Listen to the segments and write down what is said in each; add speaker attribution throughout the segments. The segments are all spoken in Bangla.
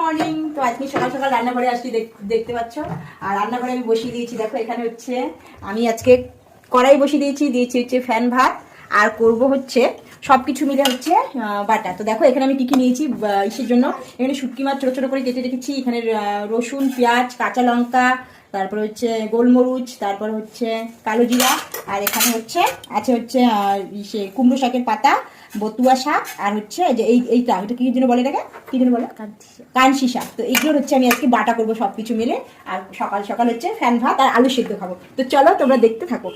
Speaker 1: মর্নিং। তো আজকে সকাল সকাল রান্নাঘরে আসছি, দেখতে পাচ্ছ। আর রান্নাঘরে আমি বসিয়ে দিয়েছি, দেখো এখানে হচ্ছে আমি আজকে কড়াই বসিয়ে দিয়েছি হচ্ছে ফ্যান ভাত। আর করব হচ্ছে সবকিছু মিলে হচ্ছে বাটা। তো দেখো এখানে আমি কি কি নিয়েছি ইসের জন্য। এখানে শুটকি মাছ ছোট ছোট করে কেটে রেখেছি, এখানে রসুন, পেঁয়াজ, কাঁচা লঙ্কা, তারপর হচ্ছে গোলমরিচ, তারপর হচ্ছে কালো জিরা, আর এখানে হচ্ছে আছে হচ্ছে কুমড়ো শাকের পাতা, বতুয়া শাক, আর হচ্ছে যে এইটা এটা কি জন্য বলে, এটাকে কি জন্য বলে, কানশি শাক। তো এইগুলো হচ্ছে আমি আজকে বাটা করবো সবকিছু মিলে। আর সকাল সকাল হচ্ছে ফ্যান ভাত আর আলু সেদ্ধ খাবো। তো চলো তোমরা দেখতে থাকো।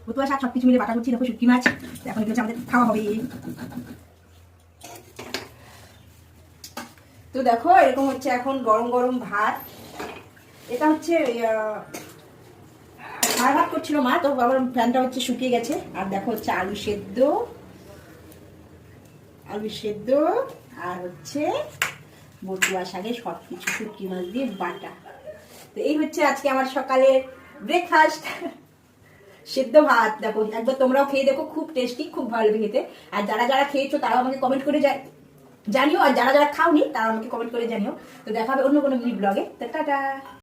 Speaker 1: বতুয়া শাক সবকিছু মিলে বাটা করছি। দেখো শুটকি মাছ, এখন এগুলো আমাদের খাওয়া হবে। তো দেখো এরকম হচ্ছে এখন গরম গরম ভাত। এটা হচ্ছে ভাত ভাত করছিল মা, তো আবার ফ্যানটা হচ্ছে শুকিয়ে গেছে। আর দেখো হচ্ছে আলু সেদ্ধ, আর হচ্ছে বতুয়া শাকে সবকিছু শুটকি মাছ দিয়ে বাটা। তো এই হচ্ছে আজকে আমার সকালের ব্রেকফাস্ট, সেদ্ধ ভাত। দেখো একবার তোমরাও খেয়ে দেখো, খুব টেস্টি, খুব ভালো লাগবে খেতে। আর যারা যারা খেয়েছো তারাও আমাকে কমেন্ট করে জানিও, আর যারা যারা খাওনি তারা আমাকে কমেন্ট করে জানিও। তো দেখা হবে অন্য কোনো ব্লগে। তো টাটা।